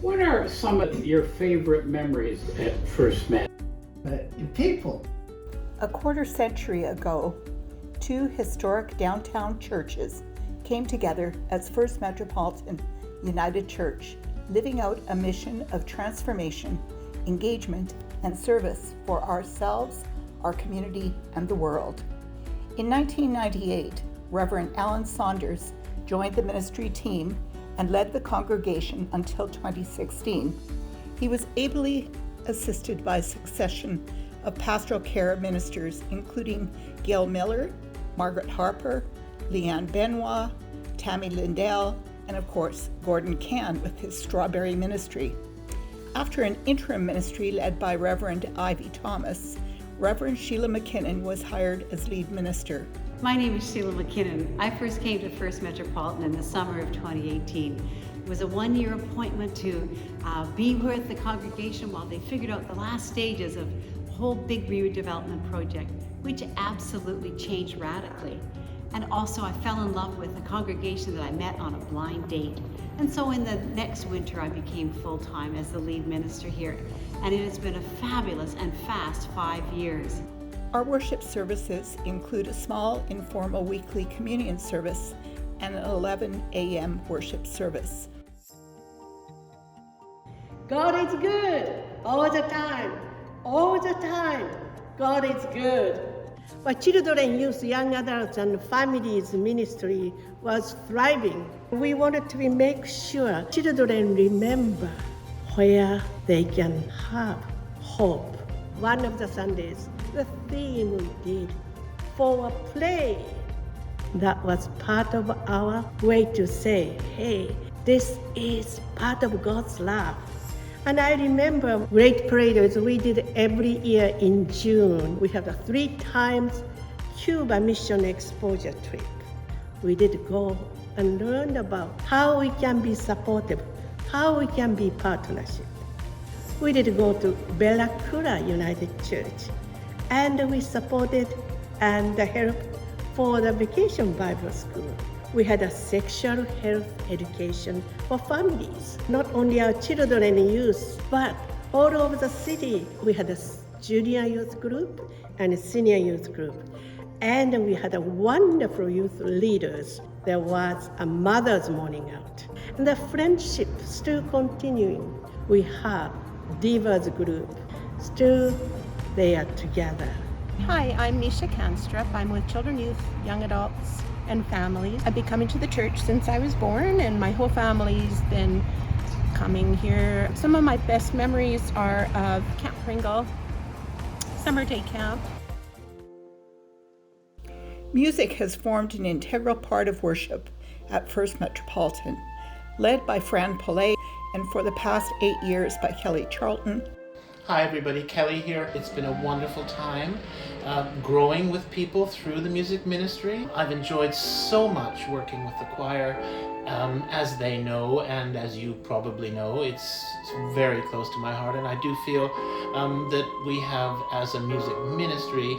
What are some of your favorite memories at First Met? The people. A quarter century ago, two historic downtown churches came together as First Metropolitan United Church, living out a mission of transformation, engagement, and service for ourselves, our community, and the world. In 1998, Reverend Alan Saunders joined the ministry team and led the congregation until 2016. He was ably assisted by a succession of pastoral care ministers, including Gail Miller, Margaret Harper, Leanne Benoit, Tammy Lindell, and of course, Gordon Can with his Strawberry Ministry. After an interim ministry led by Reverend Ivy Thomas, Reverend Sheila McKinnon was hired as lead minister. My name is Sheila McKinnon. I first came to First Metropolitan in the summer of 2018. It was a one-year appointment to be with the congregation while they figured out the last stages of a whole big redevelopment project, which absolutely changed radically. And also I fell in love with the congregation that I met on a blind date. And so in the next winter I became full-time as the lead minister here. And it has been a fabulous and fast 5 years. Our worship services include a small informal weekly communion service and an 11 a.m. worship service. God is good all the time. All the time, God is good. But children, youth, young adults, and families ministry was thriving. We wanted to make sure children remember where they can have hope. One of the Sundays, the theme we did for a play. That was part of our way to say, hey, this is part of God's love. And I remember great parades we did every year in June. We have a 3 times Cuba mission exposure trip. We did go and learn about how we can be supportive, how we can be partnership. We did go to Bella Cura United Church, and we supported and helped for the Vacation Bible School. We had a sexual health education for families, not only our children and youth, but all over the city. We had a junior youth group and a senior youth group. And we had a wonderful youth leaders. There was a mother's morning out. And the friendship still continuing. We have Divas group, still they are together. Hi, I'm Nisha Kanstrup. I'm with Children, Youth, Young Adults, and Families. I've been coming to the church since I was born, and my whole family's been coming here. Some of my best memories are of Camp Pringle, summer day camp. Music has formed an integral part of worship at First Metropolitan, led by Fran Paulet, and for the past 8 years by Kelly Charlton. Hi everybody, Kelly here. It's been a wonderful time growing with people through the music ministry. I've enjoyed so much working with the choir. As they know, and as you probably know, it's very close to my heart, and I do feel that we have, as a music ministry,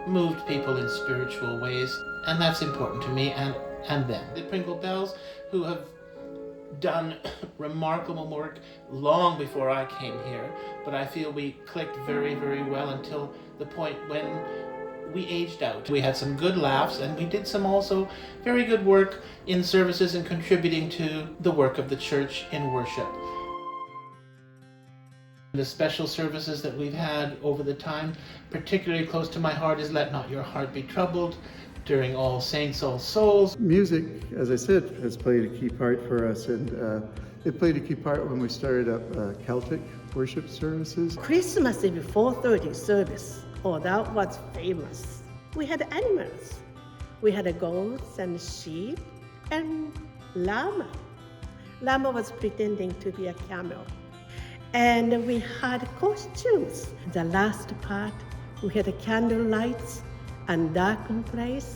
moved people in spiritual ways, and that's important to me and them. The Pringle Bells, who have done remarkable work long before I came here, but I feel we clicked very, very well until the point when we aged out. We had some good laughs, and we did some also very good work in services and contributing to the work of the church in worship. The special services that we've had over the time, particularly close to my heart, is Let Not Your Heart Be Troubled, during All Saints, All Souls. Music, as I said, has played a key part for us, and it played a key part when we started up Celtic worship services. Christmas Eve 4:30 service, oh, that was famous. We had animals. We had goats and sheep and llama. Llama was pretending to be a camel. And we had costumes. The last part, we had candle lights and darkened place,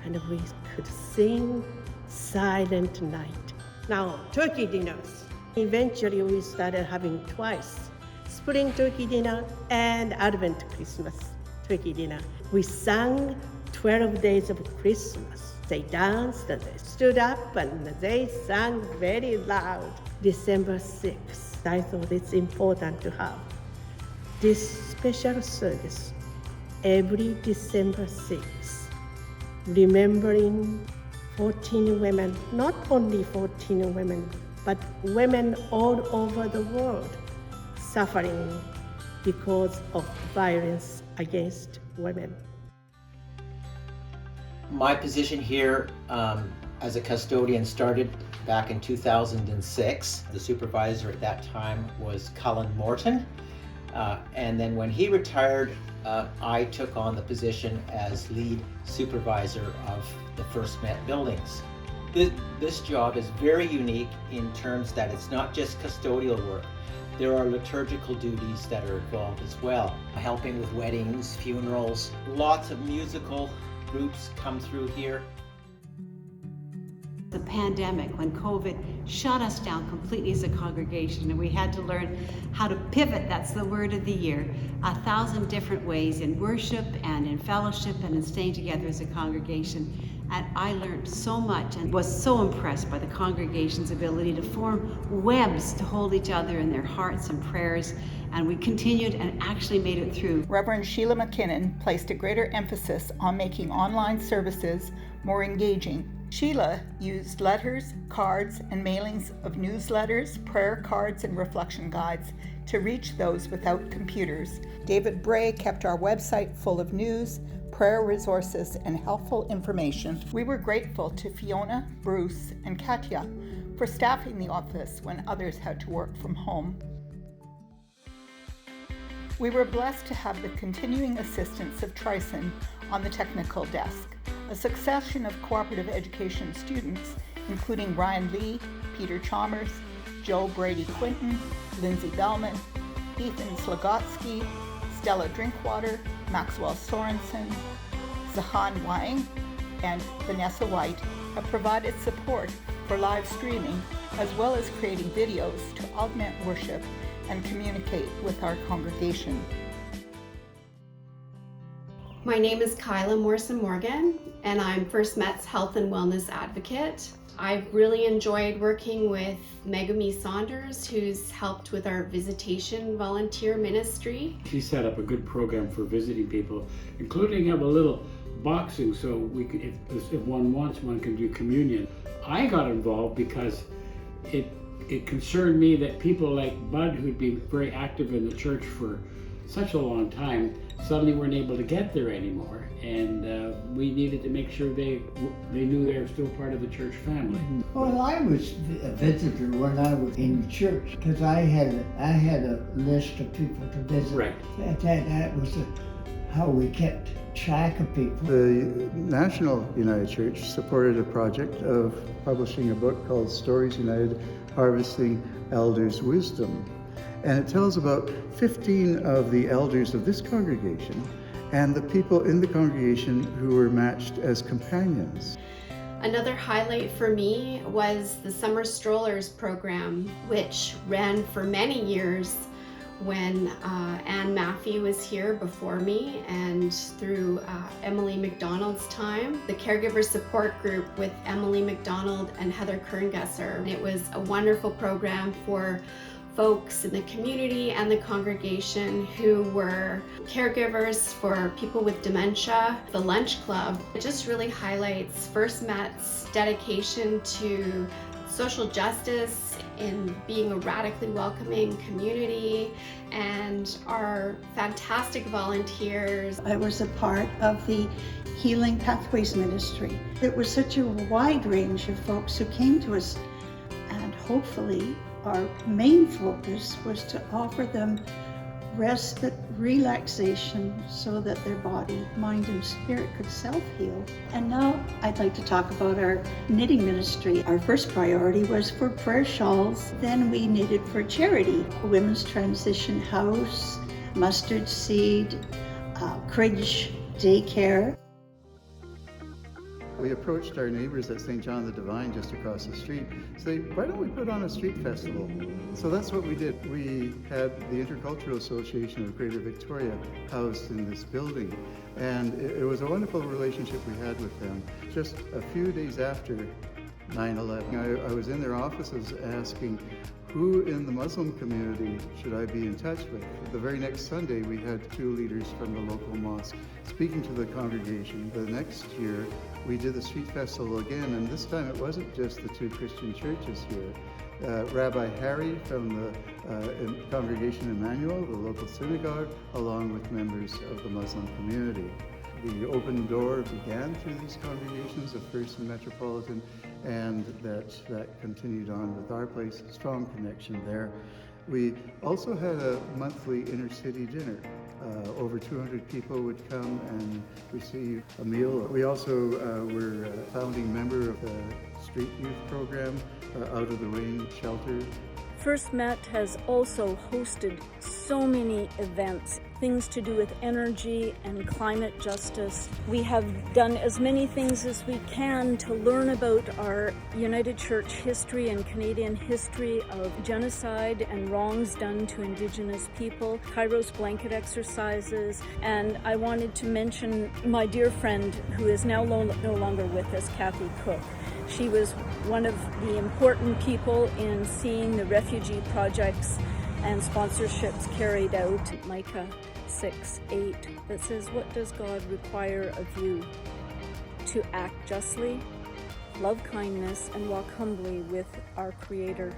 and we could sing Silent Night. Now, turkey dinners. Eventually, we started having twice. Spring turkey dinner and Advent Christmas turkey dinner. We sang 12 days of Christmas. They danced and they stood up and they sang very loud. December 6th. I thought it's important to have this special service every December 6th, remembering 14 women, not only 14 women, but women all over the world suffering because of violence against women. My position here as a custodian started back in 2006. The supervisor at that time was Cullen Morton. And then when he retired, I took on the position as lead supervisor of the First Met buildings. This job is very unique in terms that it's not just custodial work. There are liturgical duties that are involved as well. Helping with weddings, funerals, lots of musical groups come through here. The pandemic, when COVID shut us down completely as a congregation, and we had to learn how to pivot, that's the word of the year, 1,000 different ways in worship and in fellowship and in staying together as a congregation. And I learned so much and was so impressed by the congregation's ability to form webs to hold each other in their hearts and prayers. And we continued and actually made it through. Reverend Sheila McKinnon placed a greater emphasis on making online services more engaging. Sheila used letters, cards, and mailings of newsletters, prayer cards, and reflection guides to reach those without computers. David Bray kept our website full of news, prayer resources, and helpful information. We were grateful to Fiona, Bruce, and Katya for staffing the office when others had to work from home. We were blessed to have the continuing assistance of Trison on the technical desk. A succession of cooperative education students, including Ryan Lee, Peter Chalmers, Jodie Brady-Quinton, Lindsay Bellman, Ethan Slogotsky, Stella Drinkwater, Maxwell Sorensen, Zahan Wang, and Vanessa White have provided support for live streaming as well as creating videos to augment worship and communicate with our congregation. My name is Kyla Morrison-Morgan, and I'm First Met's Health and Wellness Advocate. I've really enjoyed working with Megami Saunders, who's helped with our visitation volunteer ministry. She set up a good program for visiting people, including have a little boxing so we could, if one wants, one can do communion. I got involved because it concerned me that people like Bud, who'd been very active in the church for such a long time, suddenly weren't able to get there anymore, and we needed to make sure they knew they were still part of the church family. Well, I was a visitor when I was in church because I had a list of people to visit. Right. That was how we kept track of people. The National United Church supported a project of publishing a book called Stories United, Harvesting Elders' Wisdom. And it tells about 15 of the elders of this congregation and the people in the congregation who were matched as companions. Another highlight for me was the Summer Strollers program, which ran for many years when Anne Maffey was here before me, and through Emily McDonald's time, the caregiver support group with Emily McDonald and Heather Kerngesser. It was a wonderful program for folks in the community and the congregation who were caregivers for people with dementia. The Lunch Club, it just really highlights First Met's dedication to social justice in being a radically welcoming community, and our fantastic volunteers. I was a part of the Healing Pathways Ministry. It was such a wide range of folks who came to us, and hopefully our main focus was to offer them respite, relaxation, so that their body, mind, and spirit could self-heal. And now I'd like to talk about our knitting ministry. Our first priority was for prayer shawls. Then we knitted for charity, Women's Transition House, Mustard Seed, Cridge Daycare. We approached our neighbors at St. John the Divine just across the street, saying, why don't we put on a street festival? So that's what we did. We had the Intercultural Association of Greater Victoria housed in this building, and it was a wonderful relationship we had with them. Just a few days after 9/11, I was in their offices asking, who in the Muslim community should I be in touch with? The very next Sunday, we had 2 leaders from the local mosque speaking to the congregation. The next year, we did the street festival again, and this time it wasn't just the 2 Christian churches here. Rabbi Harry from the congregation Emmanuel, the local synagogue, along with members of the Muslim community. The open door began through these congregations of First Metropolitan, and that continued on with our place, strong connection there. We also had a monthly inner-city dinner. Over 200 people would come and receive a meal. We also were a founding member of the street youth program, Out of the Rain shelter. First Met has also hosted so many events, things to do with energy and climate justice. We have done as many things as we can to learn about our United Church history and Canadian history of genocide and wrongs done to Indigenous people, Kairos blanket exercises, and I wanted to mention my dear friend who is now no longer with us, Kathy Cook. She was one of the important people in seeing the refugee projects and sponsorships carried out. Micah 6:8 that says, "What does God require of you? To act justly, love kindness, and walk humbly with our Creator."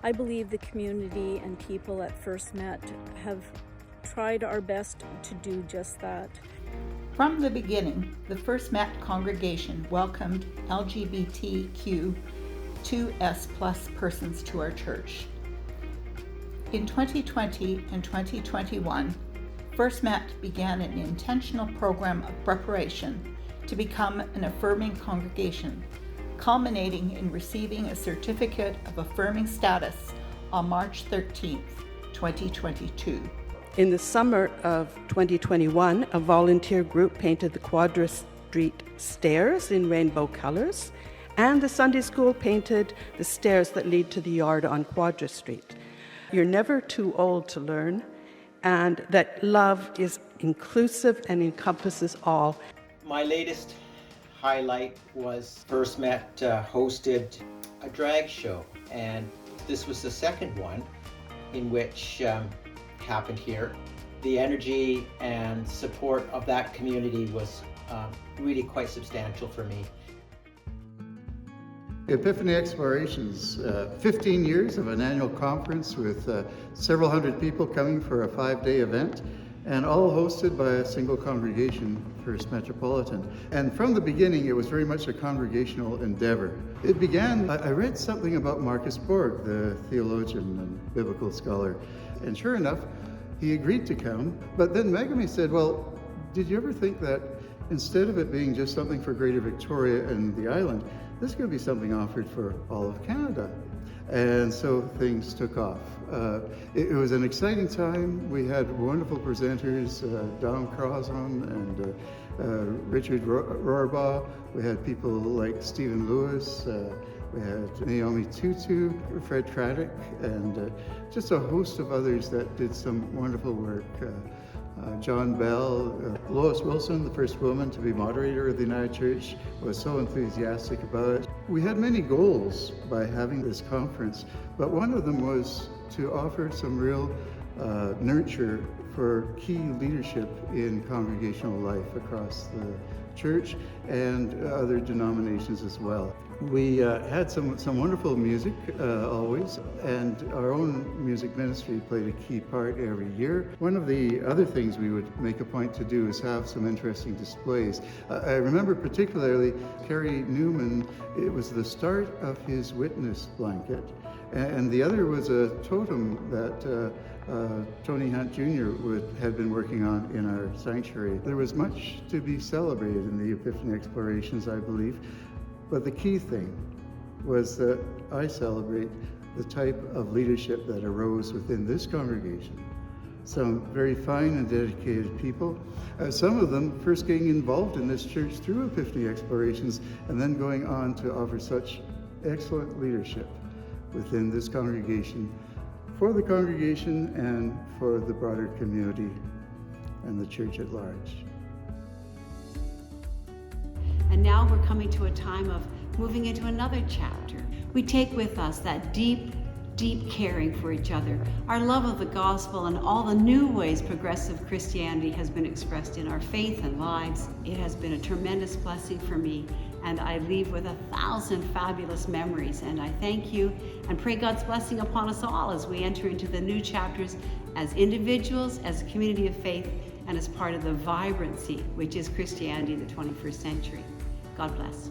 I believe the community and people at First Met have tried our best to do just that. From the beginning, the First Met congregation welcomed LGBTQ2S+ persons to our church. In 2020 and 2021, First Met began an intentional program of preparation to become an affirming congregation, culminating in receiving a certificate of affirming status on March 13th, 2022. In the summer of 2021, a volunteer group painted the Quadra Street stairs in rainbow colors, and the Sunday school painted the stairs that lead to the yard on Quadra Street. You're never too old to learn, and that love is inclusive and encompasses all. My latest highlight was First Met hosted a drag show, and this was the second one in which happened here. The energy and support of that community was really quite substantial for me. Epiphany Explorations, 15 years of an annual conference with several hundred people coming for a 5-day event, and all hosted by a single congregation, First Metropolitan. And from the beginning, it was very much a congregational endeavor. It began, I read something about Marcus Borg, the theologian and biblical scholar, and sure enough, he agreed to come. But then Megami said, well, did you ever think that instead of it being just something for Greater Victoria and the island, this could be something offered for all of Canada? And so things took off. It was an exciting time. We had wonderful presenters, Don Crosman and Richard Rohrbaugh. We had people like Stephen Lewis. We had Naomi Tutu, Fred Craddock, and just a host of others that did some wonderful work. John Bell, Lois Wilson, the first woman to be moderator of the United Church, was so enthusiastic about it. We had many goals by having this conference, but one of them was to offer some real nurture for key leadership in congregational life across the church and other denominations as well. We had some wonderful music always, and our own music ministry played a key part every year. One of the other things we would make a point to do is have some interesting displays. I remember particularly Kerry Newman, it was the start of his witness blanket, and the other was a totem that Tony Hunt Jr. had been working on in our sanctuary. There was much to be celebrated in the Epiphany Explorations, I believe. But the key thing was that I celebrate the type of leadership that arose within this congregation. Some very fine and dedicated people. Some of them first getting involved in this church through Epiphany Explorations and then going on to offer such excellent leadership within this congregation, for the congregation and for the broader community and the church at large. And now we're coming to a time of moving into another chapter. We take with us that deep deep caring for each other, our love of the gospel, and all the new ways progressive Christianity has been expressed in our faith and lives. It has been a tremendous blessing for me, and I leave with 1,000 fabulous memories. And I thank you and pray God's blessing upon us all as we enter into the new chapters as individuals, as a community of faith, and as part of the vibrancy which is Christianity in the 21st century. God bless.